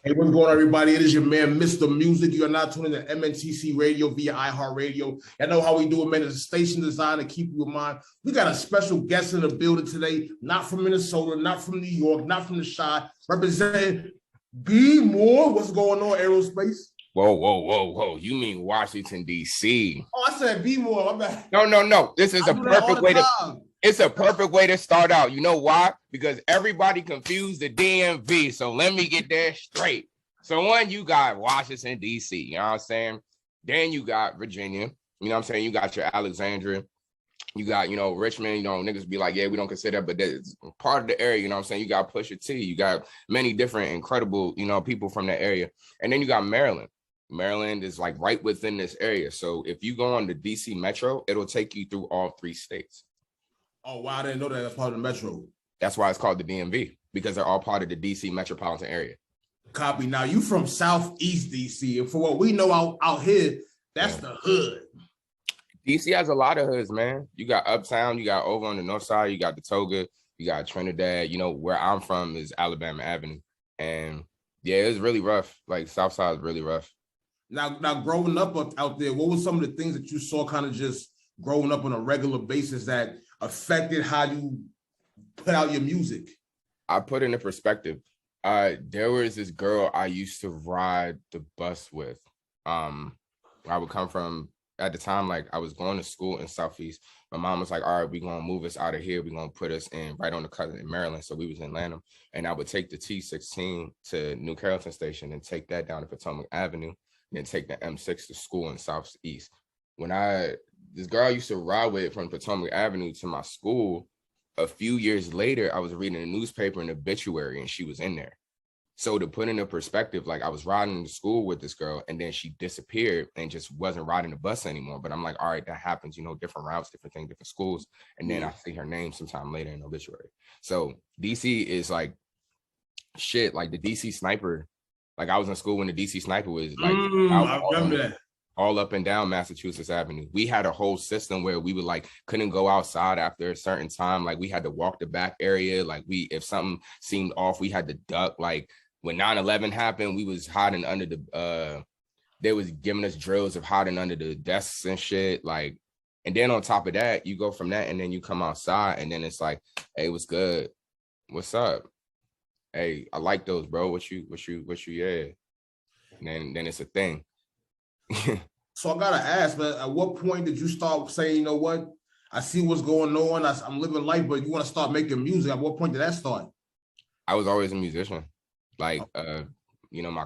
Hey, what's going on, everybody? It is your man, Mr. Music. You are now tuning to Mntc Radio via Iheartradio. I know how we do it, man. It's a station designed to keep you in mind. We got a special guest in the building today, not from Minnesota, not from New York, not from the Chi, representing B More. What's going on, Aerospace? Whoa. You mean Washington, D.C. Oh, I said B More. My bad. No. This is a perfect way to... It's a perfect way to start out. You know why? Because everybody confused the DMV. So let me get that straight. So one, you got Washington, D.C. You know what I'm saying? Then you got Virginia. You know what I'm saying? You got your Alexandria. You got, Richmond. Niggas be like, yeah, we don't consider that, but that's part of the area. You know what I'm saying? You got Pusha T. You got many different incredible, people from that area. And then you got Maryland. Maryland is like right within this area. So if you go on the D.C. Metro, it'll take you through all three states. Oh, wow. I didn't know that. That's part of the Metro. That's why it's called the DMV, because they're all part of the DC metropolitan area. Copy. Now, you from Southeast DC, and for what we know out here, that's the hood. DC has a lot of hoods, man. You got Uptown, you got over on the north side, you got the Toga, you got Trinidad. Where I'm from is Alabama Avenue. And yeah, it's really rough. Like South Side is really rough. Now growing up out there, what were some of the things that you saw kind of just growing up on a regular basis that affected how you put out your music? I put it in perspective. There was this girl I used to ride the bus with. I would come from, at the time, like I was going to school in Southeast. My mom was like, all right, we're going to move us out of here. We're going to put us in right on the cut in Maryland. So we was in Lanham. And I would take the T16 to New Carrollton Station and take that down to Potomac Avenue, and then take the M6 to school in Southeast. This girl I used to ride with from Potomac Avenue to my school, a few years later, I was reading a newspaper, an obituary, and she was in there. So to put into perspective, like I was riding to school with this girl, and then she disappeared and just wasn't riding the bus anymore. But I'm like, all right, that happens, different routes, different things, different schools. And then I see her name sometime later in the obituary. So DC is like shit, like the DC sniper. Like I was in school when the DC sniper was like, I remember that. All up and down Massachusetts Avenue. We had a whole system where we would couldn't go outside after a certain time. Like we had to walk the back area. Like if something seemed off, we had to duck. Like when 9/11 happened, we was hiding under they was giving us drills of hiding under the desks and shit. Like, and then on top of that, you go from that and then you come outside and then it's like, hey, what's good? What's up? Hey, I like those, bro. What you, yeah. And then it's a thing. So I gotta ask, man, at what point did you start saying, you know what, I see what's going on, I'm living life, but you want to start making music? At what point did that start? I was always a musician. Like my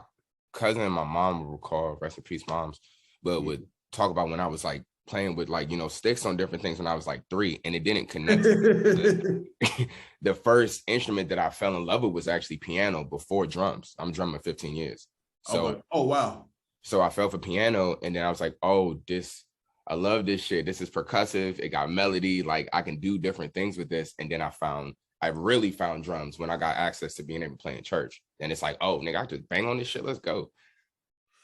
cousin and my mom would recall, rest in peace moms, but would talk about when I was like playing with sticks on different things when I was like 3, and it didn't connect. The first instrument that I fell in love with was actually piano before drums. I'm drumming 15 years. So okay. Oh wow. So I fell for piano, and then I was like, oh, I love this shit. This is percussive. It got melody. Like I can do different things with this. And then I really found drums when I got access to being able to play in church. And it's like, oh, nigga, I just bang on this shit. Let's go.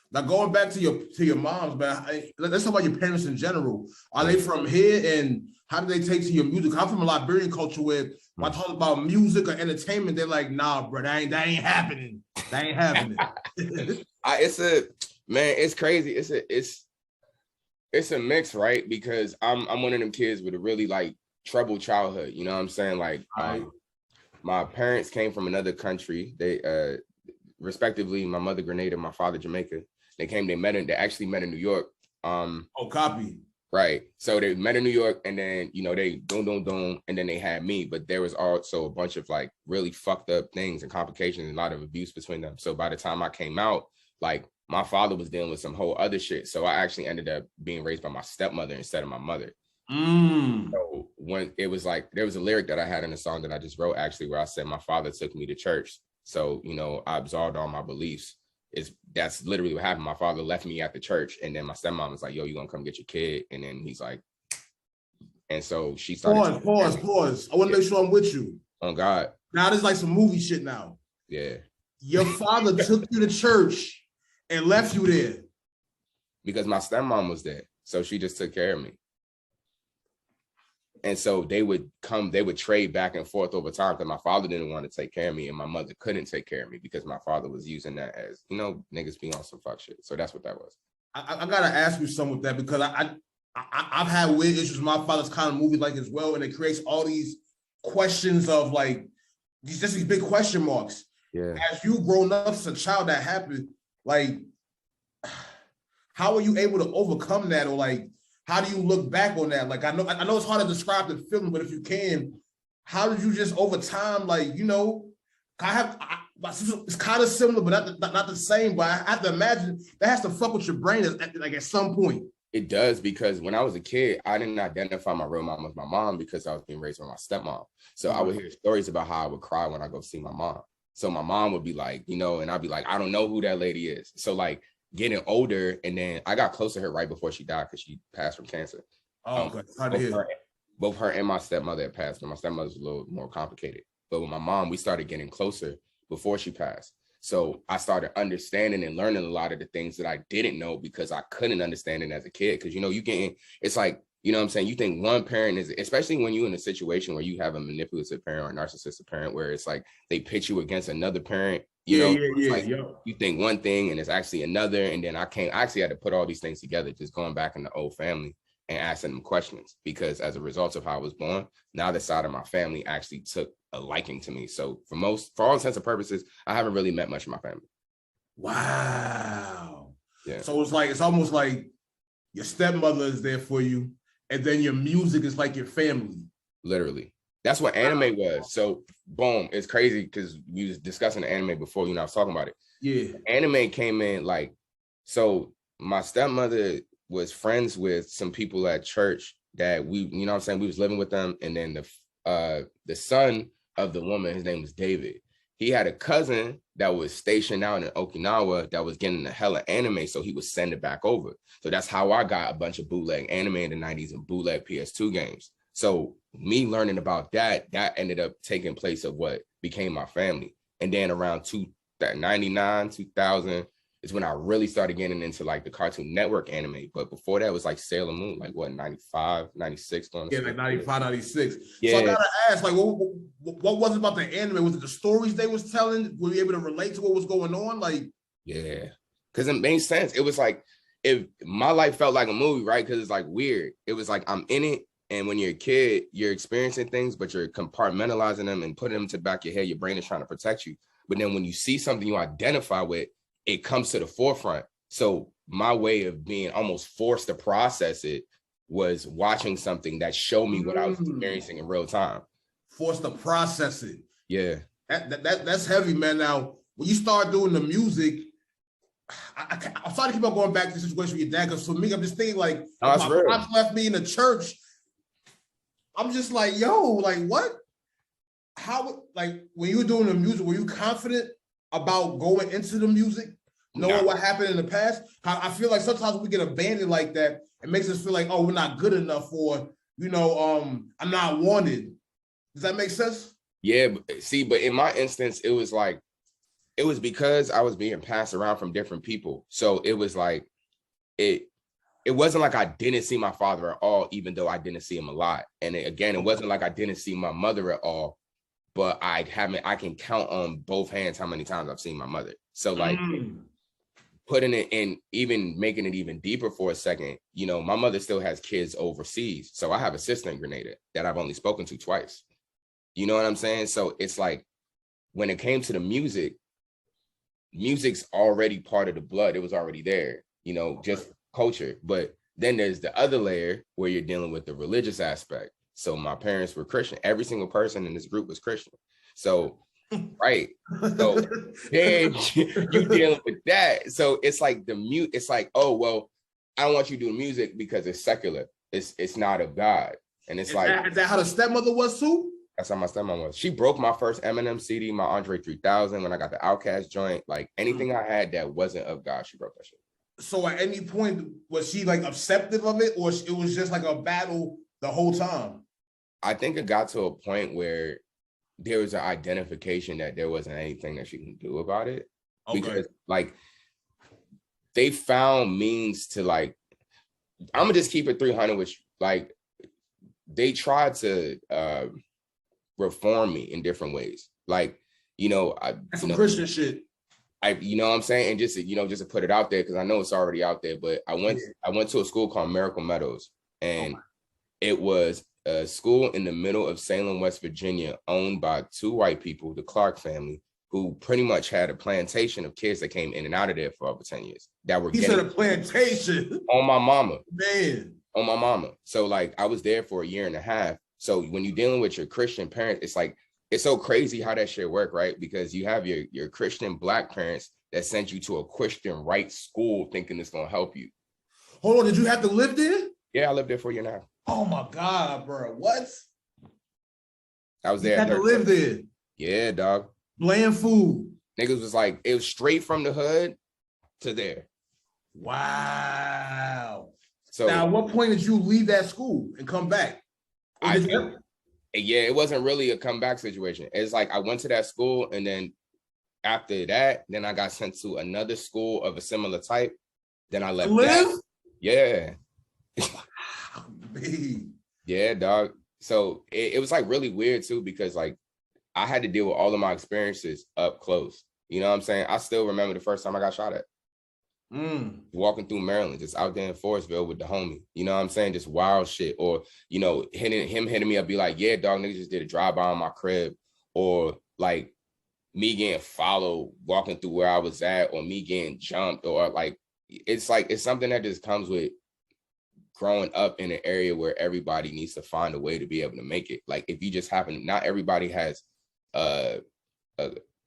Now going back to your moms, man, let's talk about your parents in general. Are they from here, and how do they take to your music? I'm from a Liberian culture where when I talk about music or entertainment, they're like, nah, bro, that ain't happening. That ain't happening. It's crazy. It's a mix, right? Because I'm one of them kids with a really troubled childhood. You know what I'm saying? Like my parents came from another country. They respectively, my mother Grenada, my father Jamaica. They actually met in New York. Copy. Right. So they met in New York, and then they boom, and then they had me. But there was also a bunch of really fucked up things and complications and a lot of abuse between them. So by the time I came out, my father was dealing with some whole other shit. So I actually ended up being raised by my stepmother instead of my mother. So when it was there was a lyric that I had in a song that I just wrote actually where I said, my father took me to church. So, I absolved all my beliefs. That's literally what happened. My father left me at the church, and then my stepmom was like, yo, you gonna come get your kid? And then he's like, and so she started. Pause. I want to make sure I'm with you. On God. Now this is some movie shit now. Yeah. Your father took you to church and left you there? Because my stepmom was there. So she just took care of me. And so they would trade back and forth over time because my father didn't want to take care of me and my mother couldn't take care of me because my father was using that as, niggas being on some fuck shit. So that's what that was. I gotta ask you something with that because I've had weird issues with my father's kind of movie like as well, and it creates all these questions of like these big question marks. Yeah. As you grown up as a child that happened, like how are you able to overcome that, or like how do you look back on that? Like I know it's hard to describe the feeling, but if you can, how did you just over time, like it's kind of similar, but not the same. But I have to imagine that has to fuck with your brain at some point. It does, because when I was a kid, I didn't identify my real mom as my mom because I was being raised by my stepmom. So I would hear stories about how I would cry when I go see my mom. So my mom would be like, and I'd be like, I don't know who that lady is. So like getting older, and then I got close to her right before she died because she passed from cancer. Oh, okay. Both her and my stepmother had passed, but my stepmother's a little more complicated. But with my mom, we started getting closer before she passed. So I started understanding and learning a lot of the things that I didn't know because I couldn't understand it as a kid. Because, it's like, what I'm saying? You think one parent is, especially when you're in a situation where you have a manipulative parent or a narcissistic parent, where it's like they pit you against another parent, you think one thing and it's actually another. And then I actually had to put all these things together, just going back in the old family and asking them questions, because as a result of how I was born, now the side of my family actually took a liking to me. So for all intents and purposes, I haven't really met much of my family. Wow. Yeah. So it's almost like your stepmother is there for you, and then your music is like your family. Literally. That's what anime was. So boom, it's crazy because we was discussing the anime before, I was talking about it. Yeah. Anime came in so my stepmother was friends with some people at church that we was living with them. And then the son of the woman, his name was David. He had a cousin that was stationed out in Okinawa that was getting the hella anime, so he was send it back over. So that's how I got a bunch of bootleg anime in the 90s and bootleg PS2 games. So me learning about that ended up taking place of what became my family. And then around 99, 2000 is when I really started getting into like the Cartoon Network anime. But before that was like Sailor Moon, like what, 95, 96? Yeah, like 95, 96. Yeah. So I gotta ask, like, what was it about the anime? Was it the stories they was telling? Were you able to relate to what was going on? Like, yeah, because it made sense. It was like, if my life felt like a movie, right? Because it's like weird. It was like I'm in it. And when you're a kid, you're experiencing things, but you're compartmentalizing them and putting them to the back of your head. Your brain is trying to protect you. But then when you see something you identify with, it comes to the forefront. So my way of being almost forced to process it was watching something that showed me what I was experiencing in real time. Forced to process it. Yeah. That's heavy, man. Now, when you start doing the music, I'm sorry to keep on going back to the situation with your dad, because for me, I'm just thinking like, my pops left me in the church. I'm just like, yo, like what? How, like when you were doing the music, were you confident about going into the music, knowing what happened in the past? I feel like sometimes we get abandoned like that. It makes us feel like, oh, we're not good enough, or, I'm not wanted. Does that make sense? Yeah, but in my instance, it was because I was being passed around from different people. So it was like, it wasn't like I didn't see my father at all, even though I didn't see him a lot. And it wasn't like I didn't see my mother at all, but I can count on both hands how many times I've seen my mother. So like putting it in, even making it even deeper for a second, my mother still has kids overseas. So I have a sister in Grenada that I've only spoken to twice. You know what I'm saying? So it's like, when it came to the music's already part of the blood. It was already there, just culture. But then there's the other layer where you're dealing with the religious aspect. So my parents were Christian. Every single person in this group was Christian. So, right. So then you dealing with that. So it's like it's like, oh, well, I don't want you doing music because it's secular. It's not of God. And it's is that how the stepmother was too? That's how my stepmom was. She broke my first Eminem CD, my Andre 3000, when I got the Outkast joint. Like anything I had that wasn't of God, she broke that shit. So at any point, was she like acceptive of it, or it was just like a battle the whole time? I think it got to a point where there was an identification that there wasn't anything that she can do about it. Okay. Because like they found means to like, I'm gonna just keep it 300, which like they tried to reform me in different ways. Like, That's some Christian shit. You know what I'm saying? And just, just to put it out there, because I know it's already out there, but I went to a school called Miracle Meadows, and it was a school in the middle of Salem, West Virginia, owned by two white people, the Clark family, who pretty much had a plantation of kids that came in and out of there for over 10 years. That were said a plantation. On my mama. Man. On my mama. So like I was there for a year and a half. So when you're dealing with your Christian parents, it's like, it's so crazy how that shit work, right? Because you have your Christian Black parents that sent you to a Christian right school thinking it's going to help you. Hold on, did you have to live there? Yeah, I lived there for a year and a half. Oh my God, bro. What? I was there. You had to live there? Yeah, dog. Bland food. Niggas was like, it was straight from the hood to there. Wow. So now, at what point did you leave that school and come back? Yeah, it wasn't really a comeback situation. It's like I went to that school, and then after that, then I got sent to another school of a similar type. Then I left. That. Yeah. Yeah, dog. So it was like really weird too, because like I had to deal with all of my experiences up close. You know what I'm saying? I still remember the first time I got shot at. Walking through Maryland, just out there in Forestville with the homie, you know what I'm saying? Just wild shit. Or, hitting me up, be like, yeah, dog, niggas just did a drive-by on my crib. Or like me getting followed, walking through where I was at, or me getting jumped, or like, it's something that just comes with growing up in an area where everybody needs to find a way to be able to make it. Like if you just happen, not everybody has, I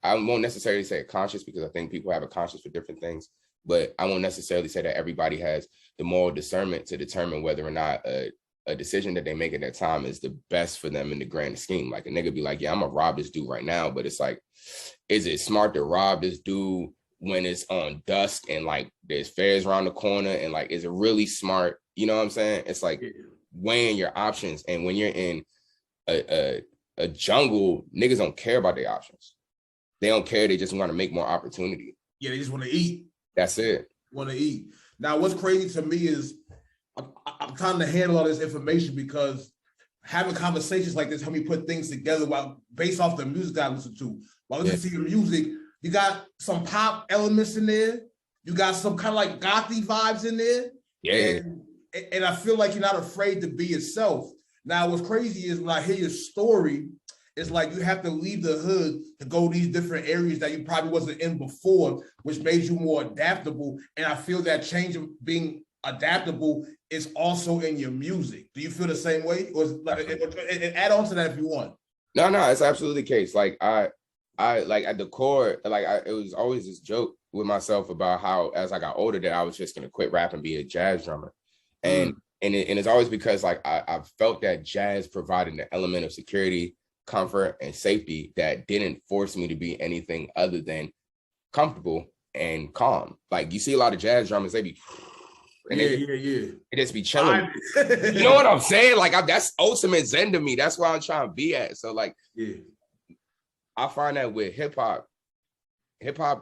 won't necessarily say a conscience, because I think people have a conscience for different things. But I won't necessarily say that everybody has the moral discernment to determine whether or not a decision that they make at that time is the best for them in the grand scheme. Like a nigga be like, yeah, I'm gonna rob this dude right now. But it's like, is it smart to rob this dude when it's on dusk and like there's fairs around the corner? And like, is it really smart? You know what I'm saying? It's like weighing your options. And when you're in a jungle, niggas don't care about their options. They don't care. They just want to make more opportunity. Yeah, they just want to eat. That's it. Want to eat. Now, what's crazy to me is I'm trying to handle all this information, because having conversations like this help me put things together based off the music that I listen to. While listening to your music, you got some pop elements in there. You got some kind of like gothy vibes in there. Yeah. And I feel like you're not afraid to be yourself. Now, what's crazy is when I hear your story, it's like you have to leave the hood to go these different areas that you probably wasn't in before, which made you more adaptable. And I feel that change of being adaptable is also in your music. Do you feel the same way? Or and add on to that if you want. No, it's absolutely the case. Like I like at the core, like it was always this joke with myself about how as I got older that I was just gonna quit rap and be a jazz drummer. And it's always because like I felt that jazz provided an element of security, comfort, and safety that didn't force me to be anything other than comfortable and calm. Like you see a lot of jazz drummers, they be they just be chilling. You know what I'm saying? Like that's ultimate zen to me. That's where I'm trying to be at. So like I find that with hip-hop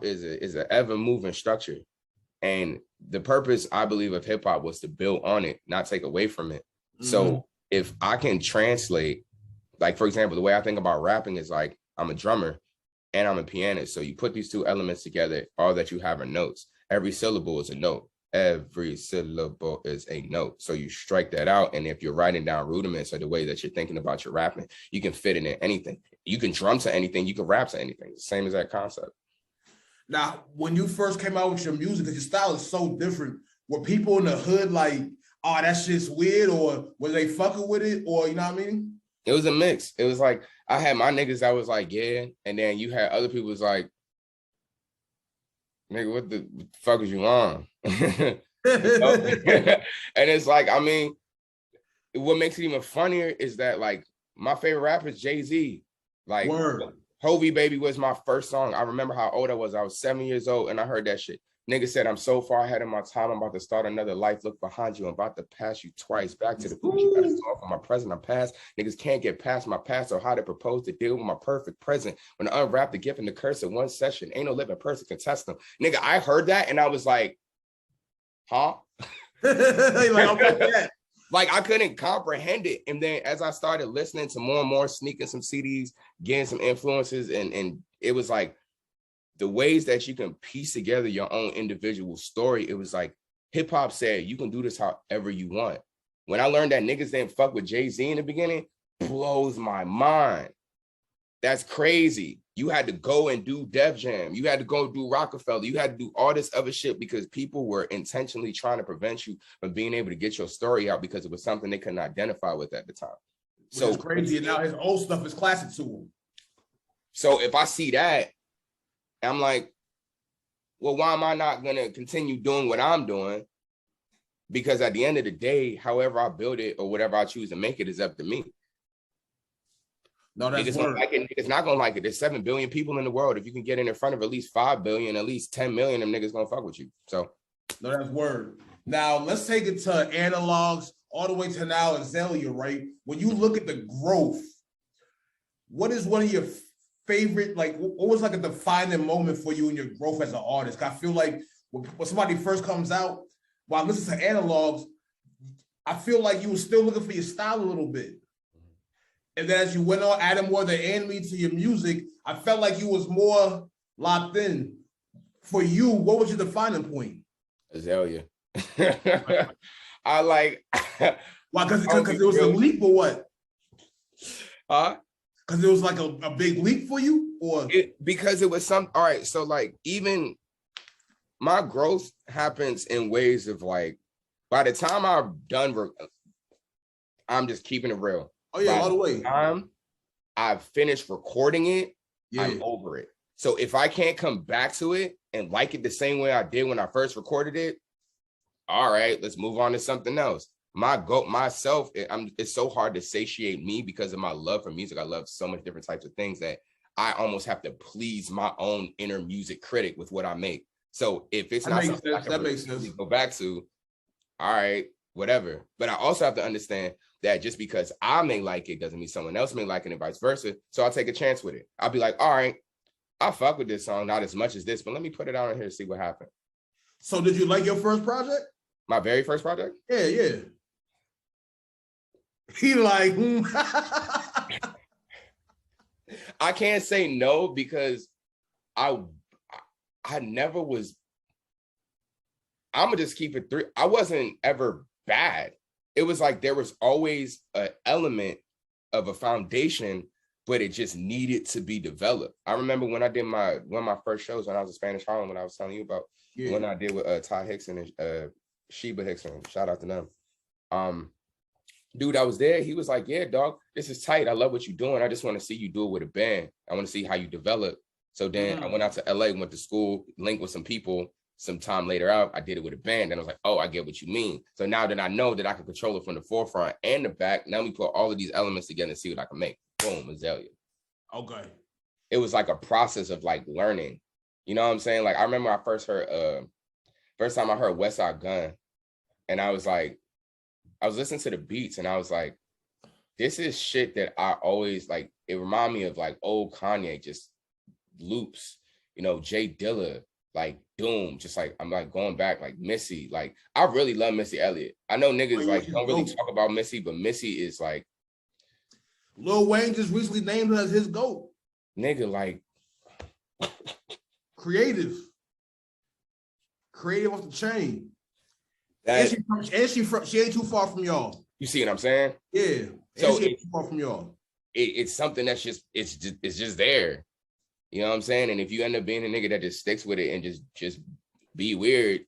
is an ever-moving structure. And the purpose, I believe, of hip-hop was to build on it, not take away from it. So if I can translate, like, for example, the way I think about rapping is like, I'm a drummer and I'm a pianist. So you put these two elements together, all that you have are notes. Every syllable is a note. Every syllable is a note. So you strike that out. And if you're writing down rudiments or the way that you're thinking about your rapping, you can fit it in anything. You can drum to anything. You can rap to anything. The same as that concept. Now, when you first came out with your music, because your style is so different, were people in the hood like, oh, that shit's weird, or were they fucking with it, or you know what I mean? It was a mix. It was like, I had my niggas that was like, yeah, and then you had other people was like, nigga, what the fuck is you on? And it's like, I mean, what makes it even funnier is that like, my favorite rapper is Jay-Z. Like, Hovey Baby was my first song. I remember how old I was. I was 7 years old and I heard that shit. Nigga said, I'm so far ahead of my time. I'm about to start another life. Look behind you. I'm about to pass you twice. Back to the future. That's all from my present. I'm past. Niggas can't get past my past or how to propose to deal with my perfect present. When I unwrap the gift and the curse in one session, ain't no living person can test them. Nigga, I heard that and I was like, huh? Like, okay, Like I couldn't comprehend it. And then as I started listening to more and more, sneaking some CDs, getting some influences, and it was like the ways that you can piece together your own individual story. It was like hip hop said, you can do this however you want. When I learned that niggas didn't fuck with Jay-Z in the beginning, blows my mind. That's crazy. You had to go and do Def Jam. You had to go do Rockefeller. You had to do all this other shit because people were intentionally trying to prevent you from being able to get your story out because it was something they couldn't identify with at the time. So it's crazy. And now his old stuff is classic to him. So if I see that, I'm like, well, why am I not going to continue doing what I'm doing? Because at the end of the day, however I build it or whatever I choose to make it is up to me. No, that's niggas like it. Niggas not gonna like it. There's 7 billion people in the world. If you can get in front of at least 5 billion, at least 10 million, them niggas gonna fuck with you. So, no, that's word. Now let's take it to analogs all the way to now Azalea, right? When you look at the growth, what is one of your favorite? Like, what was like a defining moment for you in your growth as an artist? I feel like when somebody first comes out, while I listen to analogs, I feel like you were still looking for your style a little bit. And then as you went on, adding more of the anime to your music, I felt like you was more locked in. For you, what was your defining point? Azalea. I like. Why? Because it was a leap or what? Because it was like a big leap for you, or because it was some. All right, so like even my growth happens in ways of like, by the time I'm done, I'm just keeping it real. Oh yeah, all the way. I've finished recording it. Yeah. I'm over it. So if I can't come back to it and like it the same way I did when I first recorded it, all right, let's move on to something else. It's so hard to satiate me because of my love for music. I love so much different types of things that I almost have to please my own inner music critic with what I make. So if it's not something I can really go back to, all right, whatever. But I also have to understand that just because I may like it doesn't mean someone else may like it and vice versa. So I'll take a chance with it. I'll be like, all right, I fuck with this song, not as much as this, but let me put it out on here to see what happens. So did you like your first project? My very first project? Yeah. He like, I can't say no because I never was. I'm gonna just keep it three. I wasn't ever bad. It was like there was always an element of a foundation, but it just needed to be developed. I remember when I did one of my first shows when I was in Spanish Harlem, when I was telling you about when I did with Ty Hickson and Sheba Hickson. Shout out to them. Dude, I was there. He was like, yeah, dog, this is tight. I love what you're doing. I just want to see you do it with a band. I want to see how you develop. So then I went out to LA, went to school, linked with some people. Some time later out, I did it with a band. And I was like, oh, I get what you mean. So now that I know that I can control it from the forefront and the back, now we put all of these elements together and see what I can make. Boom, Azalea. Okay. It was like a process of like learning. You know what I'm saying? Like I remember I first time I heard West Side Gun, and I was listening to the beats and I was like, this is shit that I always like. It reminded me of like old Kanye, just loops, you know, Jay Dilla, like Doom, just like I'm like going back, like Missy. Like I really love Missy Elliott. I know niggas like don't really talk about Missy, but Missy is like Lil Wayne just recently named her as his GOAT. Nigga, like creative off the chain. She ain't too far from y'all. You see what I'm saying? Yeah. So she ain't too far from y'all. It's something that's it's just there. You know what I'm saying? And if you end up being a nigga that just sticks with it and just be weird,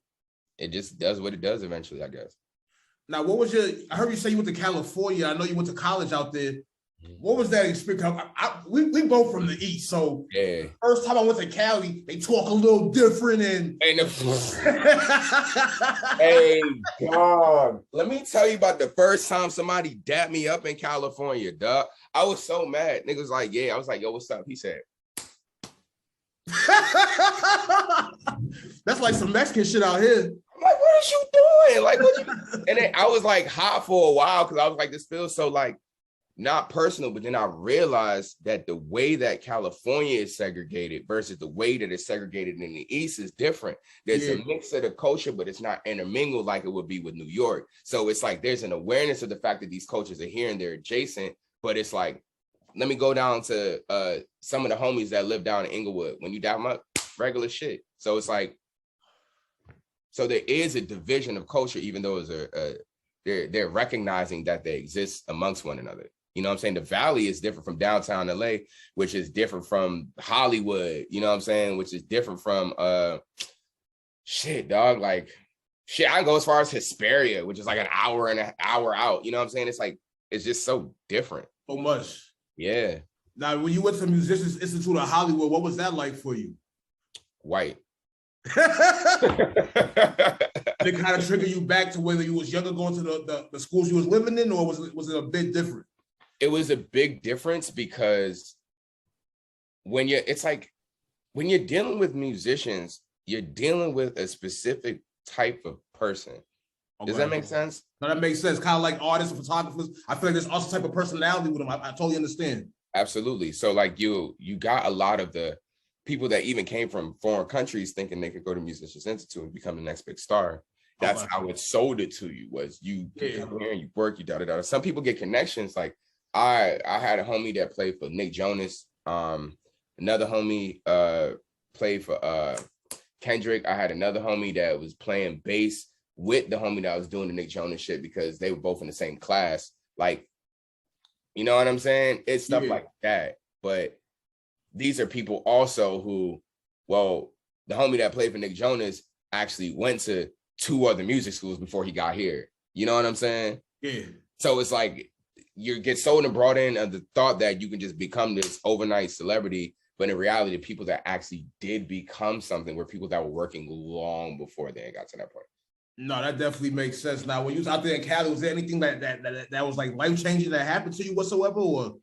it just does what it does eventually, I guess. Now, I heard you say you went to California. I know you went to college out there. What was that experience? We both from the East, so yeah. First time I went to Cali, they talk a little different and hey, dog. Let me tell you about the first time somebody dapped me up in California, dog. I was so mad. Niggas was like, yeah. I was like, yo, what's up? He said, that's like some Mexican shit out here. I'm like, what is you doing? Like, what? And then I was like hot for a while because I was like, this feels so like not personal, but then I realized that the way that California is segregated versus the way that it's segregated in the East is different. There's a mix of the culture, but it's not intermingled like it would be with New York. So it's like there's an awareness of the fact that these cultures are here and they're adjacent, but it's like, let me go down to some of the homies that live down in Inglewood. When you dive them up, regular shit. So it's like, so there is a division of culture, even though they're recognizing that they exist amongst one another. You know what I'm saying? The Valley is different from downtown LA, which is different from Hollywood, you know what I'm saying? Which is different from shit, dog. Like shit, I can go as far as Hesperia, which is like an hour and an hour out. You know what I'm saying? It's like, it's just so different. So much. Yeah. Now, when you went to Musicians Institute of Hollywood, what was that like for you? White. Did it kind of trigger you back to whether you was younger going to the schools you was living in, or was it a bit different? It was a big difference because when you're dealing with musicians, you're dealing with a specific type of person. Okay. Does that make sense? No, that makes sense. Kind of like artists and photographers. I feel like there's also type of personality with them. I totally understand. Absolutely. So like you got a lot of the people that even came from foreign countries thinking they could go to Musicians Institute and become the next big star. That's how it sold it to you, was you come here and you work, you da-da-da. Some people get connections. Like I had a homie that played for Nick Jonas. Another homie played for Kendrick. I had another homie that was playing bass with the homie that was doing the Nick Jonas shit because they were both in the same class. Like, you know what I'm saying? It's stuff like that. But these are people also who, well, the homie that played for Nick Jonas actually went to 2 other music schools before he got here. You know what I'm saying? Yeah. So it's like you get sold and brought in of the thought that you can just become this overnight celebrity, but in reality, the people that actually did become something were people that were working long before they got to that point. No, that definitely makes sense. Now, when you was out there in Cali, was there anything that was like life-changing that happened to you whatsoever, or?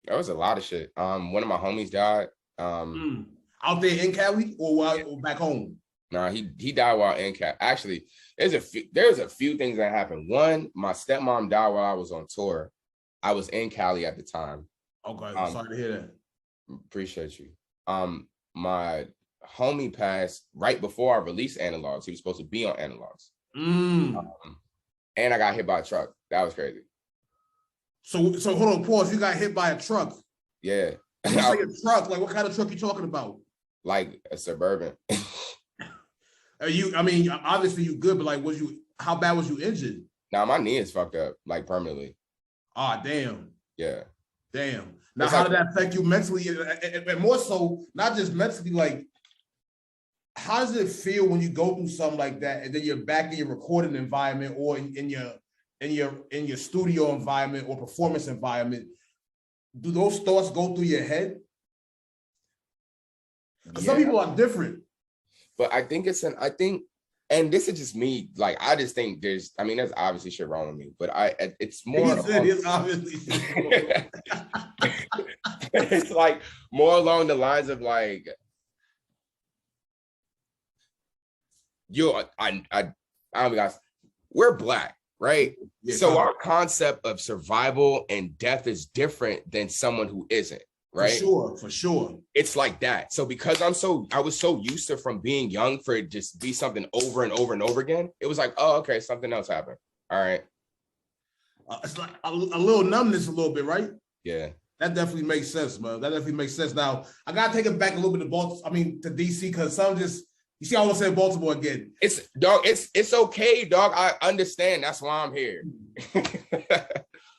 There was a lot of shit. One of my homies died. Out there in Cali or back home? Nah, he died while in Cali. Actually, there's a few things that happened. One, my stepmom died while I was on tour. I was in Cali at the time. Okay, sorry to hear that. Appreciate you. My homie passed right before I released Analogs. He was supposed to be on Analogs. And I got hit by a truck. That was crazy. So hold on, pause. You got hit by a truck? Yeah. You say a truck, like what kind of truck you talking about? Like a Suburban. Obviously you good, but like, how bad was you injured? Nah, my knee is fucked up, like permanently. Ah, damn. Yeah. Damn. Now, how did that affect you mentally? And more so, not just mentally, like, how does it feel when you go through something like that and then you're back in your recording environment or in your studio environment or performance environment? Do those thoughts go through your head? Because some people are different. But I think and this is just me, like, I just think there's obviously shit wrong with me, but it's more. It's obviously it's like more along the lines of like, we're Black, right? Yeah, so our concept of survival and death is different than someone who isn't, right? For sure. It's like that. So because I was so used to from being young for it just be something over and over and over again, it was like, oh, okay, something else happened. All right. It's like a little numbness a little bit, right? Yeah. That definitely makes sense, man. That definitely makes sense. Now, I got to take it back a little bit to DC, because some just, you see, I want to say Baltimore again. It's okay, dog. I understand. That's why I'm here.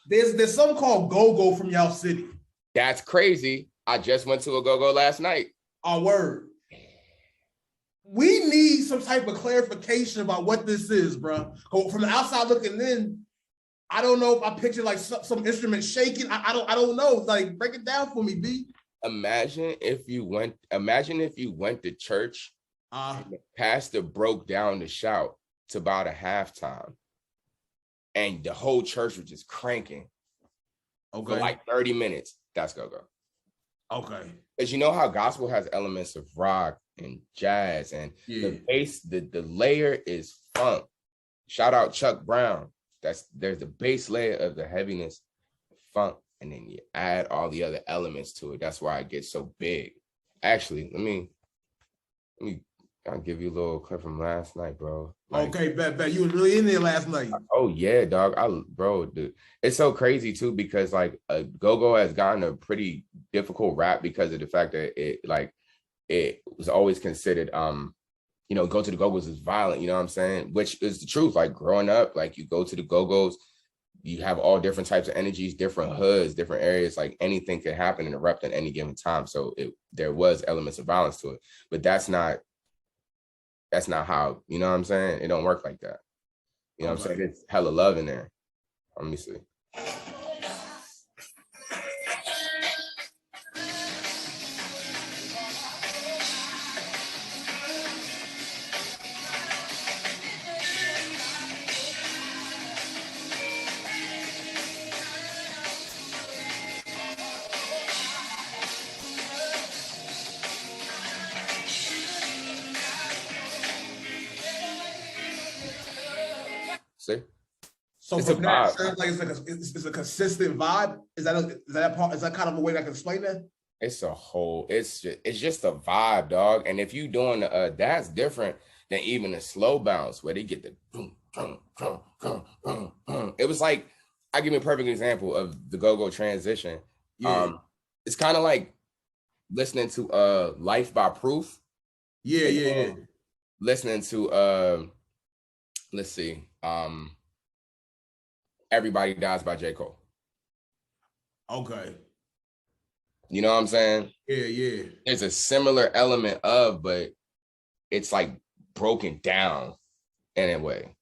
There's something called go-go from y'all city. That's crazy. I just went to a go-go last night. Our word. We need some type of clarification about what this is, bro. From the outside looking in, I don't know if I picture like some instrument shaking. I don't know. Like, break it down for me, B. Imagine if you went to church and the pastor broke down the shout to about a halftime, and the whole church was just cranking for like 30 minutes. That's go-go. Okay. Because you know how gospel has elements of rock and jazz, and the bass, the layer is funk. Shout out Chuck Brown. There's the base layer of the heaviness, funk, and then you add all the other elements to it. That's why it gets so big. Actually, let me I'll give you a little clip from last night, bro. Like, okay, bet. You was really in there last night. oh yeah, dog. Dude, it's so crazy too because like go-go has gotten a pretty difficult rap because of the fact that it was always considered go to the go-go's is violent, you know what I'm saying? Which is the truth. Like growing up, like you go to the go-go's, you have all different types of energies, different hoods, different areas, like anything could happen and erupt at any given time. So there was elements of violence to it, but that's not how, you know what I'm saying? It don't work like that. You know what I'm saying? It's hella love in there. Let me see. See? So It's from a that, vibe. it sounds like it's a consistent vibe. Is that kind of a way I can explain that? It's just a vibe, dog. And if you doing that's different than even a slow bounce where they get the boom, boom, boom, boom, boom, boom. It was like, I give you a perfect example of the go-go transition. Yeah. It's kind of like listening to Life by Proof. Yeah. Listening to let's see, Everybody Dies by J. Cole. Okay. You know what I'm saying? Yeah. There's a similar element but it's like broken down in a way.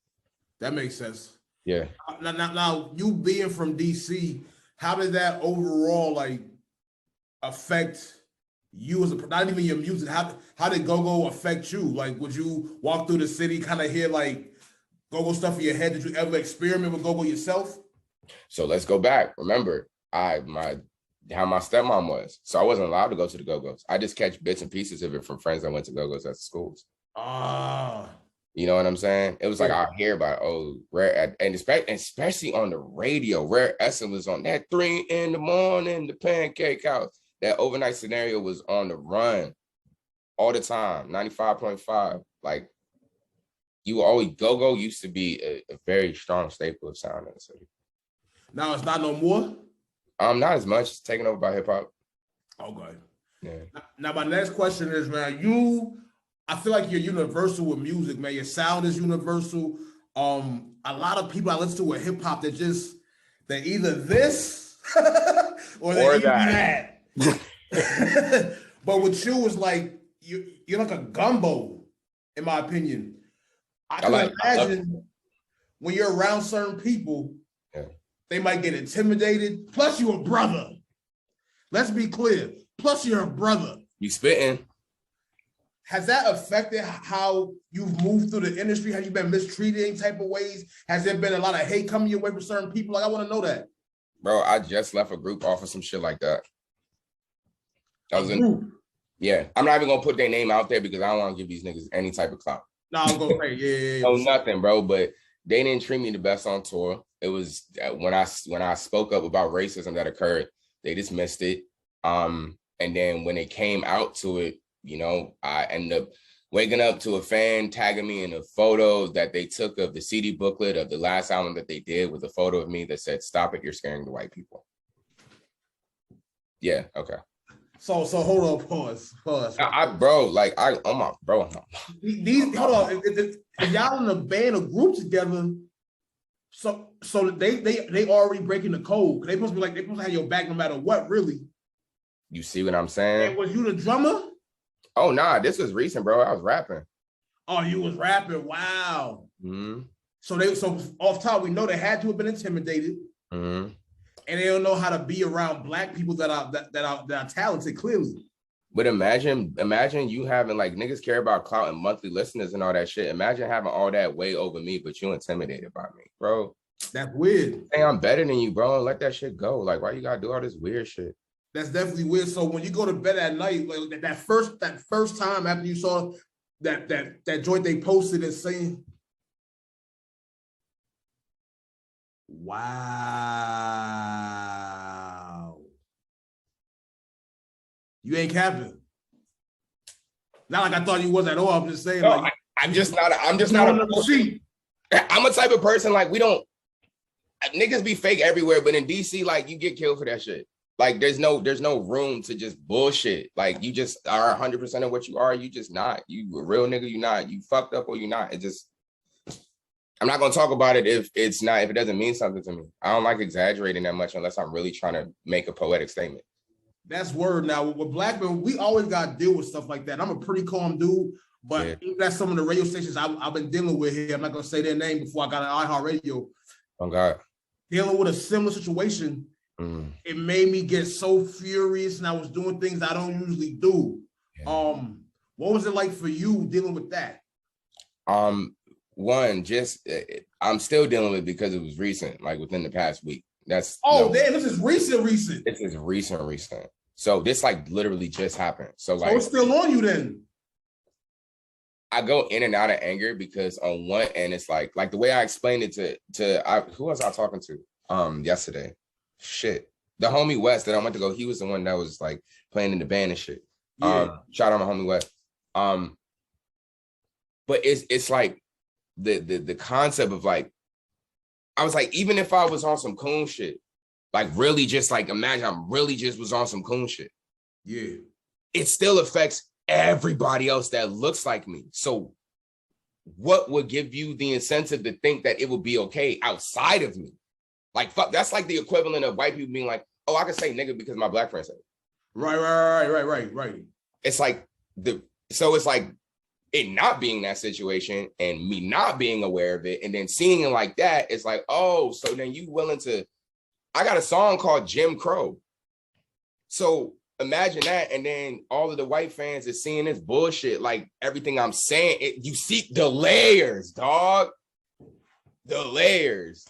That makes sense. Yeah. Now, you being from DC, how did that overall like affect you as not even your music? How did go-go affect you? Like, would you walk through the city, kind of hear like go-go stuff in your head? Did you ever experiment with go-go yourself? So let's go back. Remember, how my stepmom was. So I wasn't allowed to go to the go-go's. I just catch bits and pieces of it from friends that went to go-go's at the schools. You know what I'm saying? It was like I hear about Rare, and especially on the radio, Rare Essence was on that 3 a.m, the Pancake House. That Overnight Scenario was on the run all the time, 95.5. Like you always go used to be a very strong staple of sound in the city. Now it's not no more. Not as much. It's taken over by hip hop. Okay. Yeah. Now my next question is, man, I feel like you're universal with music, man. Your sound is universal. A lot of people I listen to with hip hop, they're either this or they're that. But with you, it's like you're like a gumbo, in my opinion. I can imagine when you're around certain people, they might get intimidated. Plus, you're a brother. Let's be clear. Plus, you're a brother. You spitting. Has that affected how you've moved through the industry? Have you been mistreated in type of ways? Has there been a lot of hate coming your way from certain people? Like, I want to know that. Bro, I just left a group off of some shit like that. Yeah. I'm not even going to put their name out there because I don't want to give these niggas any type of clout. No, I'm going to say, yeah. No, nothing, bro. But they didn't treat me the best on tour. It was when I spoke up about racism that occurred, they dismissed it. And then when it came out to it, you know, I ended up waking up to a fan tagging me in a photo that they took of the CD booklet of the last album that they did with a photo of me that said, "Stop it, you're scaring the white people." Yeah, okay. So hold on, pause. Bro, These hold on. If y'all in a band or group together, so they already breaking the code. They supposed to have your back no matter what, really. You see what I'm saying? And was you the drummer? Oh nah, this was recent, bro. I was rapping. Oh, you was rapping. Wow. Mm-hmm. So off top, we know they had to have been intimidated. Mm-hmm. And they don't know how to be around Black people that are talented, clearly. But imagine you having, like, niggas care about clout and monthly listeners and all that shit. Imagine having all that way over me, but you intimidated by me, bro. That's weird. Hey, I'm better than you, bro. Let that shit go. Like, why you gotta do all this weird shit? That's definitely weird. So when you go to bed at night, like that first time after you saw that joint they posted and saying, wow. You ain't capping. Not like I thought you was at all. I'm just saying. No, Like, I'm just not a receipt. I'm a type of person, like, we don't, niggas be fake everywhere, but in DC, like, you get killed for that shit. Like, there's no room to just bullshit. Like, you just are 100% of what you are. You just not. You a real nigga, you not. You fucked up or you not. It just, I'm not gonna talk about it if it doesn't mean something to me. I don't like exaggerating that much unless I'm really trying to make a poetic statement. That's word. Now with black men, we always got to deal with stuff like that. I'm a pretty calm dude, but that's some of the radio stations I've been dealing with here. I'm not gonna say their name before I got an Iheartradio. Oh God. Dealing with a similar situation, it made me get so furious, and I was doing things I don't usually do. Yeah. What was it like for you dealing with that? One, just I'm still dealing with it because it was recent, like within the past week. That's damn, this is recent. This is recent. So this like literally just happened. So like, it's still on you then. I go in and out of anger because on one end it's like the way I explained it to who was I talking to yesterday? Shit. The homie West that I went to go, he was the one that was like playing in the band and shit. Yeah. Shout out my homie West. But it's like the concept of like, I was like, even if I was on some coon shit, like really just like imagine I really just was on some coon shit. Yeah. It still affects everybody else that looks like me. So what would give you the incentive to think that it would be okay outside of me? Like, fuck, that's like the equivalent of white people being like, oh, I can say nigga because my black friend said it. Right. It's like it's like it not being that situation and me not being aware of it and then seeing it like that, it's like, oh, so then you willing to, I got a song called Jim Crow. So imagine that, and then all of the white fans are seeing this bullshit, like everything I'm saying, you see the layers, dog. The layers.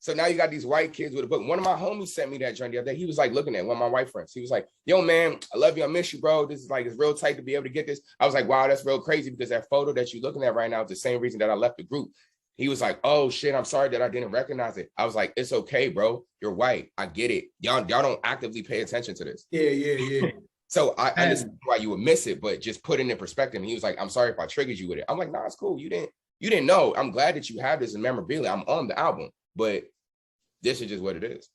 So now you got these white kids with a book. One of my homies sent me that joint the other day. He was like looking at one of my white friends. He was like, yo, man, I love you. I miss you, bro. This is like, it's real tight to be able to get this. I was like, wow, that's real crazy because that photo that you're looking at right now is the same reason that I left the group. He was like, oh shit, I'm sorry that I didn't recognize it. I was like, it's okay, bro. You're white. I get it. Y'all don't actively pay attention to this. Yeah. So I understand why you would miss it, but just put it in perspective. And he was like, I'm sorry if I triggered you with it. I'm like, nah, it's cool. You didn't know. I'm glad that you have this in memorabilia. I'm on the album, but this is just what it is.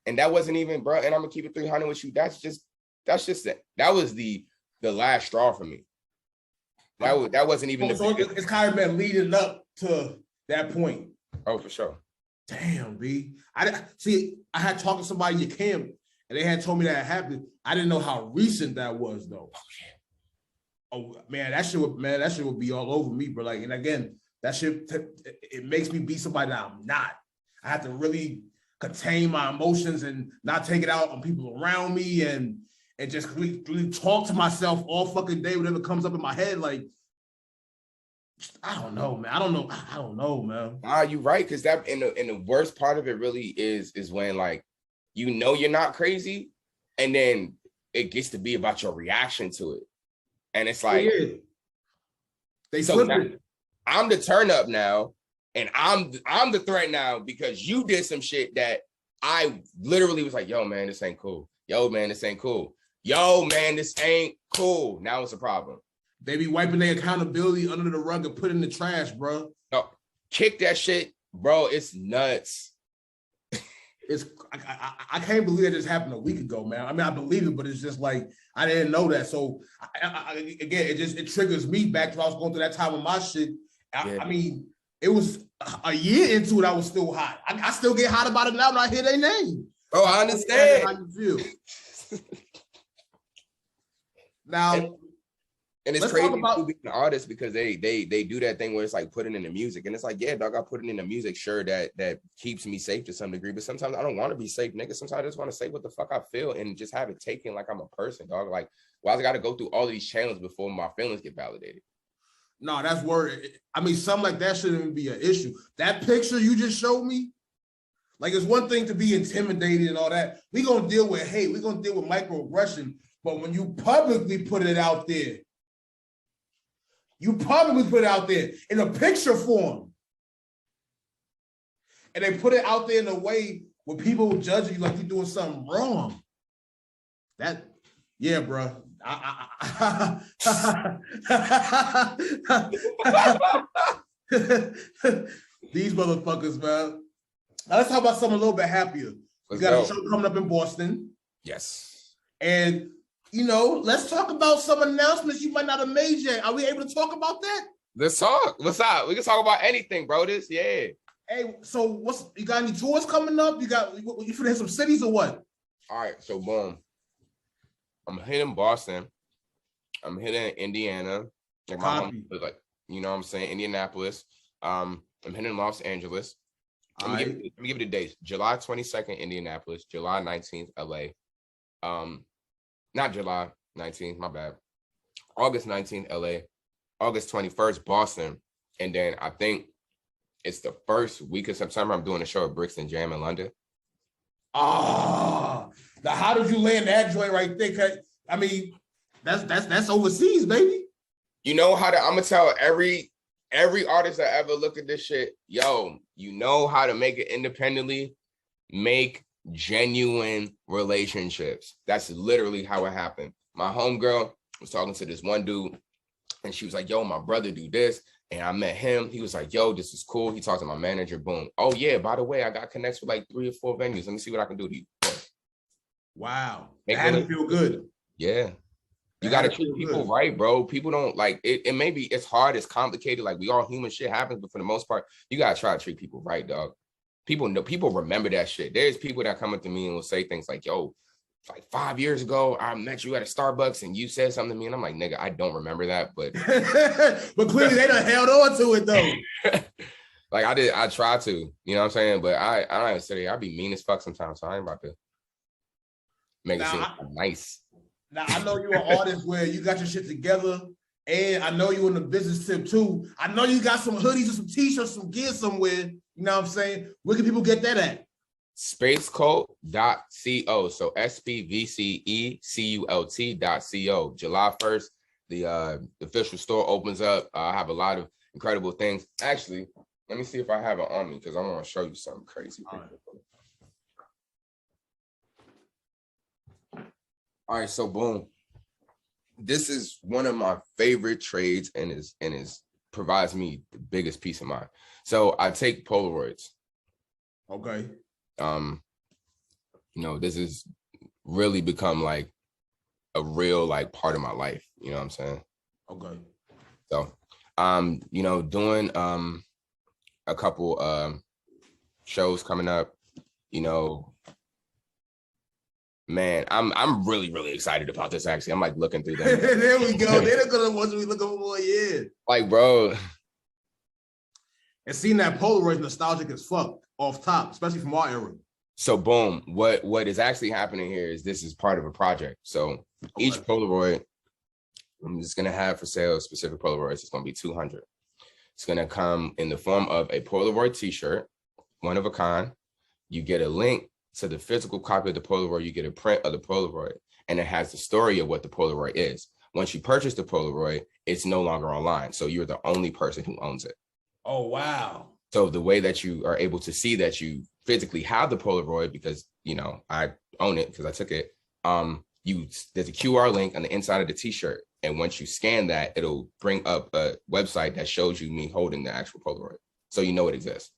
And that wasn't even, bro, and I'm gonna keep it 300 with you. That's just it. That was the last straw for me. That wasn't even it's kind of been leading up to that point. Oh, for sure. Damn, B. I had talked to somebody in your camp and they had told me that it happened. I didn't know how recent that was though. Oh man, that shit would be all over me, bro. Like, and again, that shit, it makes me be somebody that I'm not. I have to really contain my emotions and not take it out on people around me and just really talk to myself all fucking day, whatever comes up in my head. Like, I don't know, man. I don't know, man. You're right. Cause that, and the worst part of it really is when like, you know, you're not crazy. And then it gets to be about your reaction to it. And it's like, I'm the turn up now. And I'm the threat now because you did some shit that I literally was like, yo, man, this ain't cool. Yo, man, this ain't cool. Yo, man, this ain't cool. Now it's a problem. They be wiping their accountability under the rug and put in the trash, bro. No, kick that shit, bro. It's nuts. I can't believe that just happened a week ago, man. I mean, I believe it, but it's just like, I didn't know that. So again, it triggers me back to I was going through that time of my shit. I mean, it was a year into it, I was still hot. I still get hot about it now when I hear their name. Oh, I understand. How you feel. Now, and it's crazy to be an artist because they do that thing where it's like putting in the music. And it's like, yeah, dog, I put it in the music. Sure, that keeps me safe to some degree. But sometimes I don't want to be safe, nigga. Sometimes I just want to say what the fuck I feel and just have it taken like I'm a person, dog. Like, why I got to go through all these channels before my feelings get validated? No, that's word. I mean, something like that shouldn't even be an issue. That picture you just showed me, like, it's one thing to be intimidated and all that. We're going to deal with hate. We're going to deal with microaggression. But when you publicly put it out there, in a picture form, and they put it out there in a way where people will judge you like you're doing something wrong. Yeah, bro. These motherfuckers, man. Now let's talk about something a little bit happier. You got a show coming up in Boston. Yes. And, you know, let's talk about some announcements you might not have made yet. Are we able to talk about that? Let's talk. What's up? We can talk about anything, bro. Yeah. Hey, so you got any tours coming up? You finna hit some cities or what? All right, so boom. I'm hitting Boston. I'm hitting Indiana. Like my home, like, you know what I'm saying? Indianapolis. I'm hitting Los Angeles. Let me give you the dates. July 22nd, Indianapolis. July 19th, LA. Not July 19th, my bad. August 19th, LA. August 21st, Boston. And then I think it's the first week of September. I'm doing a show at Brixton Jam in London. Now how did you land that joint right there? I mean, that's overseas, baby. You know how to, I'm gonna tell every artist that ever looked at this shit, yo, you know how to make it independently, make genuine relationships. That's literally how it happened. My homegirl was talking to this one dude, and she was like, yo, my brother do this. And I met him. He was like, yo, this is cool. He talked to my manager. Boom. Oh, yeah, by the way, I got connects with like 3 or 4 venues. Let me see what I can do to you. Boom. Wow. That had to feel good. Yeah. You got to treat people right, bro. People don't like it. It may be, it's hard, it's complicated. Like, we all human, shit happens. But for the most part, you got to try to treat people right, dog. People know, people remember that shit. There's people that come up to me and will say things like, yo, like 5 years ago, I met you at a Starbucks and you said something to me. And I'm like, nigga, I don't remember that. But but clearly they done held on to it though. Like I tried to, you know what I'm saying? But I don't even say I'd be mean as fuck sometimes. So I ain't about to make it seem nice. Now I know you're an artist where you got your shit together. And I know you in the business tip too. I know you got some hoodies or some t-shirts, some gear somewhere. You know what I'm saying? Where can people get that at? Spacecult.co. So SPVCECULT.co. July 1st, the official store opens up. I have a lot of incredible things. Actually, let me see if I have it on me because I want to show you something crazy. All right, so boom. This is one of my favorite trades and is provides me the biggest peace of mind. So I take Polaroids. Okay. You know, this has really become like a real like part of my life. You know what I'm saying? Okay. So, you know, doing a couple shows coming up. You know, man, I'm really excited about this. Actually, I'm like looking through them. There we go. They're the good ones we looking for. Yeah. Like, bro. And seeing that Polaroid nostalgic as fuck off top, especially from our era. So boom, what is actually happening here is this is part of a project. So each Polaroid, I'm just gonna have for sale specific Polaroids. It's gonna be 200. It's gonna come in the form of a Polaroid t-shirt, one of a kind. You get a link to the physical copy of the Polaroid. You get a print of the Polaroid, and it has the story of what the Polaroid is. Once you purchase the Polaroid, it's no longer online. So you're the only person who owns it. Oh, wow. So the way that you are able to see that you physically have the Polaroid, because, you know, I own it because I took it. There's a QR link on the inside of the t-shirt. And once you scan that, it'll bring up a website that shows you me holding the actual Polaroid. So you know it exists.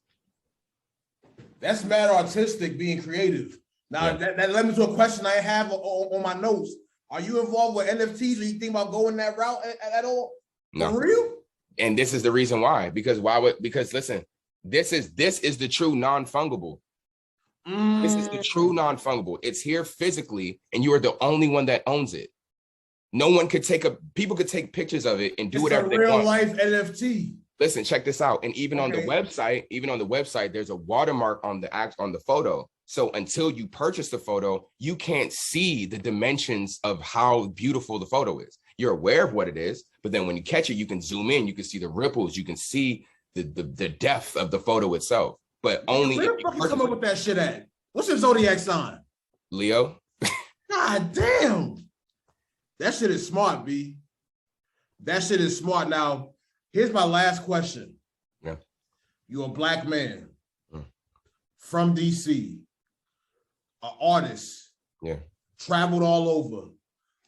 That's mad artistic, being creative. Now, yeah. that led me to a question I have on my notes. Are you involved with NFTs, or you think about going that route at all? No. For real? And this is the reason why. Because listen, this is the true non-fungible. This is the true non-fungible. It's here physically, and you are the only one that owns it. No one could people could take pictures of it and do whatever they want. Real life NFT. Listen, check this out. And even on the website, there's a watermark on the photo. So until you purchase the photo, you can't see the dimensions of how beautiful the photo is. You're aware of what it is, but then when you catch it, you can zoom in, you can see the ripples, you can see the depth of the photo itself. But only where the fuck you come up with that shit at? What's your zodiac sign? Leo. God damn. That shit is smart, B. That shit is smart. Now, here's my last question. Yeah. You're a black man from DC, an artist, yeah, traveled all over.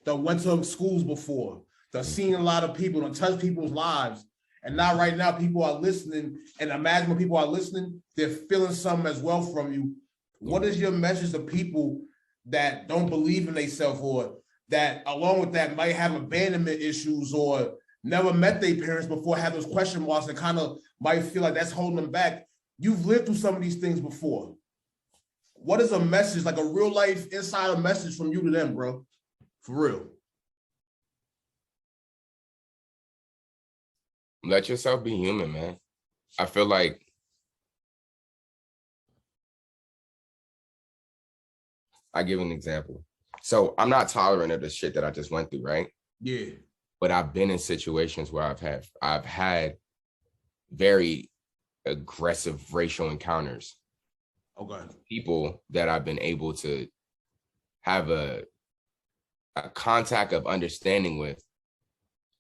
that went to schools before, that seen a lot of people, that touched people's lives. And now, right now, people are listening. And imagine when people are listening, they're feeling something as well from you. What is your message to people that don't believe in themselves, or that, along with that, might have abandonment issues, or never met their parents before, have those question marks, and kind of might feel like that's holding them back? You've lived through some of these things before. What is a message, like a real life insider message from you to them, bro? For real. Let yourself be human, man. I feel like I give an example. So I'm not tolerant of the shit that I just went through, right? Yeah. But I've been in situations where I've had very aggressive racial encounters. Okay. People that I've been able to have a contact of understanding with,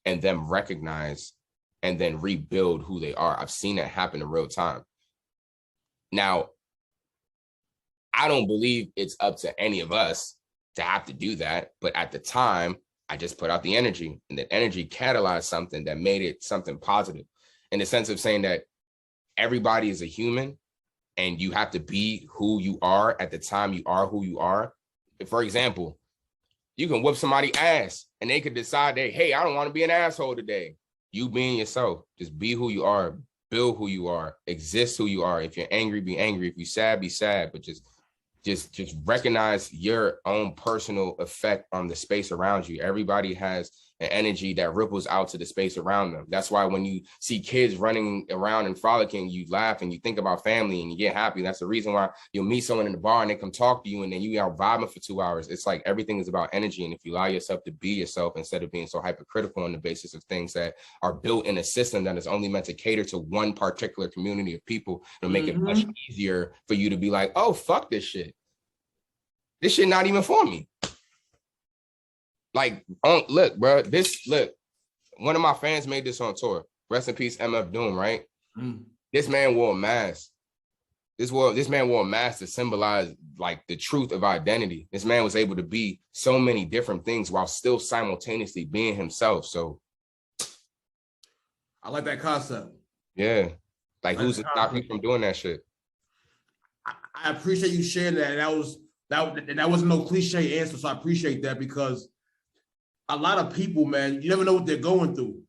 and them recognize and then rebuild who they are. I've seen it happen in real time. Now, I don't believe it's up to any of us to have to do that. But at the time, I just put out the energy, and that energy catalyzed something that made it something positive, in the sense of saying that everybody is a human and you have to be who you are at the time you are who you are. For example, you can whip somebody's ass and they could decide that, hey, I don't want to be an asshole today. You being yourself, just be who you are, build who you are, exist who you are. If you're angry, be angry. If you're sad, be sad. But just recognize your own personal effect on the space around you. Everybody has an energy that ripples out to the space around them. That's why when you see kids running around and frolicking, you laugh and you think about family and you get happy. That's the reason why you'll meet someone in the bar and they come talk to you and then you out vibing for 2 hours. It's like everything is about energy. And if you allow yourself to be yourself instead of being so hypercritical on the basis of things that are built in a system that is only meant to cater to one particular community of people, it'll make it much easier for you to be like, oh, fuck this shit. This shit not even for me. Like, look, bro, one of my fans made this on tour. Rest in peace, MF Doom, right? This man wore a mask. This man wore a mask to symbolize like the truth of identity. This man was able to be so many different things while still simultaneously being himself. So I like that concept. Yeah. Like, who's to stop you from doing that shit? I appreciate you sharing that. That wasn't no cliche answer. So I appreciate that, because a lot of people, man, you never know what they're going through.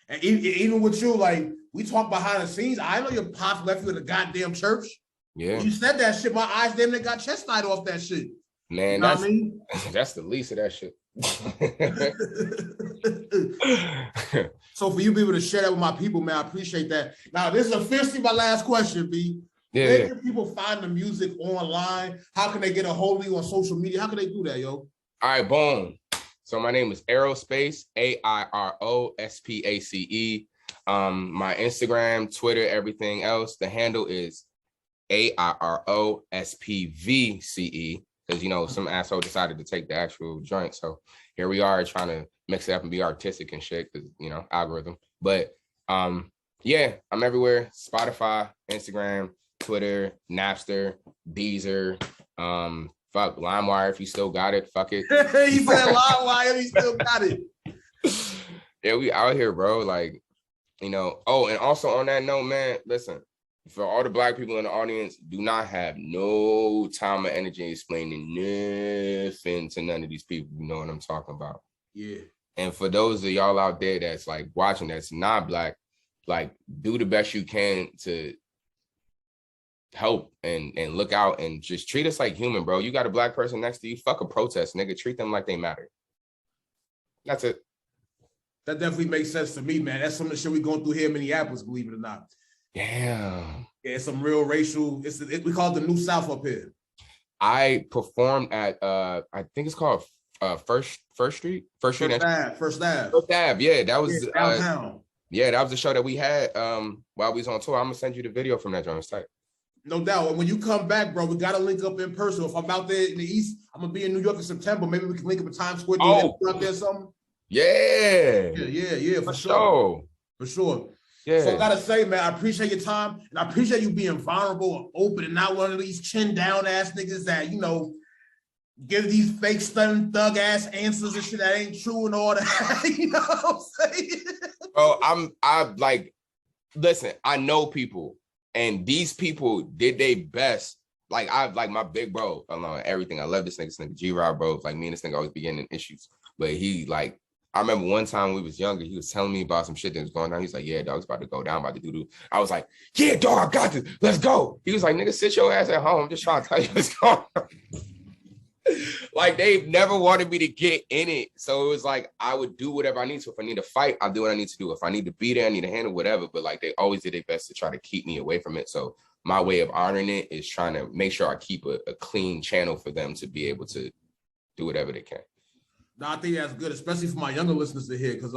And even with you, like, we talk behind the scenes. I know your pops left you in the goddamn church. Yeah. When you said that shit, my eyes damn near got chest-eyed off that shit. Man, you know what I mean? That's the least of that shit. So for you to be able to share that with my people, man, I appreciate that. Now, this is officially my last question, B. Yeah. Where can people find the music online? How can they get a hold of you on social media? How can they do that, yo? All right, boom. So my name is Airospace, Airospace. My Instagram, Twitter, everything else. The handle is AIROSPVCE, because, you know, some asshole decided to take the actual joint. So here we are trying to mix it up and be artistic and shit, because, you know, algorithm. But yeah, I'm everywhere. Spotify, Instagram, Twitter, Napster, Deezer, fuck, LimeWire, if you still got it, fuck it. He said LimeWire, he still got it. Yeah, we out here, bro. Like, you know, oh, and also on that note, man, listen, for all the Black people in the audience, do not have no time or energy explaining nothing to none of these people. You know what I'm talking about? Yeah. And for those of y'all out there that's like watching that's not Black, like, do the best you can to help and look out and just treat us like human, bro. You got a Black person next to you, fuck a protest, nigga. Treat them like they matter. That's it. That definitely makes sense to me, man. That's some of the shit we going through here in Minneapolis, believe it or not. Damn. Yeah, it's some real racial, we call it the New South up here. I performed at I think it's called First Street. First Ave. Yeah, that was downtown. Yeah, that was the show that we had while we was on tour. I'm gonna send you the video from that joint site. No doubt. And when you come back, bro, we gotta link up in person. If I'm out there in the East, I'm gonna be in New York in September. Maybe we can link up in Times Square. Out there or something. Yeah, for sure. For sure. Yeah. So I gotta say, man, I appreciate your time, and I appreciate you being vulnerable and open and not one of these chin down ass niggas that, you know, give these fake stun thug ass answers and shit that ain't true and all that. You know what I'm saying? Bro, I like, listen, I know people, and these people did their best. Like, I like my big bro along everything. I love this nigga G-Rod, bro. Like, me and this nigga always be getting in issues. But he, like, I remember one time when we was younger, he was telling me about some shit that was going on. He's like, yeah, dog, it's about to go down, about to do. I was like, yeah, dog, I got this. Let's go. He was like, nigga, sit your ass at home. I'm just trying to tell you what's going on. Like, they've never wanted me to get in it. So it was like, I would do whatever I need to. If I need to fight, I'll do what I need to do. If I need to be there, I need to handle whatever. But like, they always did their best to try to keep me away from it. So my way of honoring it is trying to make sure I keep a clean channel for them to be able to do whatever they can. No, I think that's good, especially for my younger listeners to hear, because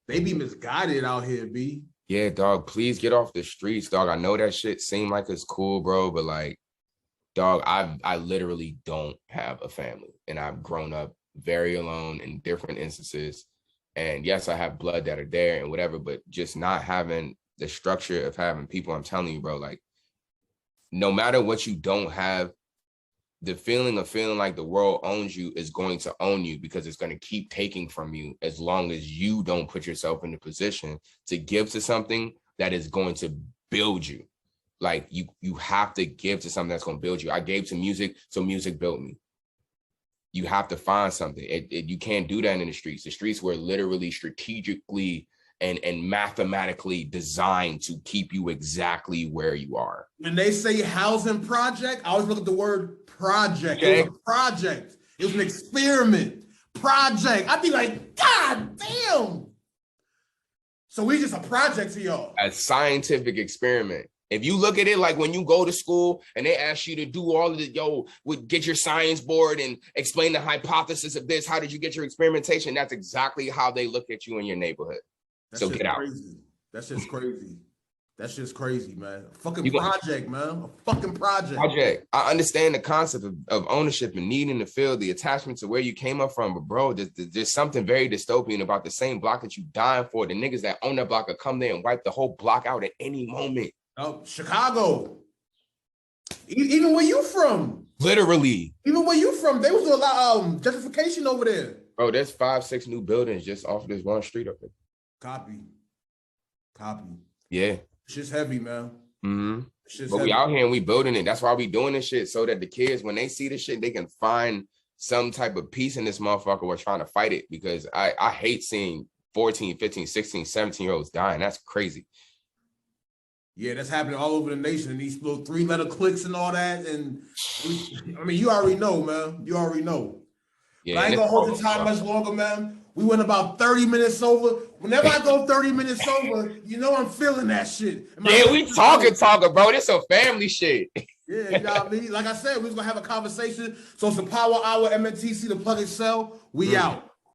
they be misguided out here, B. Yeah, dog, please get off the streets, dog. I know that shit seem like it's cool, bro, but like, dog, I literally don't have a family, and I've grown up very alone in different instances. And yes, I have blood that are there and whatever, but just not having the structure of having people, I'm telling you, bro, like, no matter what you don't have, the feeling of feeling like the world owns you is going to own you, because it's going to keep taking from you as long as you don't put yourself in the position to give to something that is going to build you. Like, you have to give to something that's going to build you. I gave to music, so music built me. You have to find something. You can't do that in the streets. The streets were literally strategically and mathematically designed to keep you exactly where you are. When they say housing project, I always look at the word project. Okay. It was a project. It was an experiment. Project. I'd be like, God damn. So we just a project to y'all. A scientific experiment. If you look at it like when you go to school and they ask you to do all of the, get your science board and explain the hypothesis of this, how did you get your experimentation? That's exactly how they look at you in your neighborhood. That's so get out. Crazy. That's just crazy. That's just crazy, man. A fucking project, man. A fucking project. I understand the concept of ownership and needing to feel the attachment to where you came up from, but bro, there's something very dystopian about the same block that you dying for. The niggas that own that block will come there and wipe the whole block out at any moment. Oh, Chicago. Even where you from? Literally. Even where you from? They was doing a lot of gentrification over there. Bro, there's 5-6 new buildings just off of this one street up there. Copy. Yeah. Shit's heavy, man. Mm-hmm. But heavy. We out here and we building it. That's why we doing this shit, so that the kids, when they see this shit, they can find some type of peace in this motherfucker. We're trying to fight it, because I hate seeing 14, 15, 16, 17-year-olds dying. That's crazy. Yeah, that's happening all over the nation. And these little 3-letter clicks and all that. And I mean, you already know, man. You already know. Yeah, but I ain't gonna hold the time much longer, man. We went about 30 minutes over. Whenever I go 30 minutes over, you know I'm feeling that shit. Yeah, we talking, bro. This a family shit. Yeah, you know what I mean? Like I said, we was gonna have a conversation. So it's the Power Hour, Mntc, the Plug Excel. We out.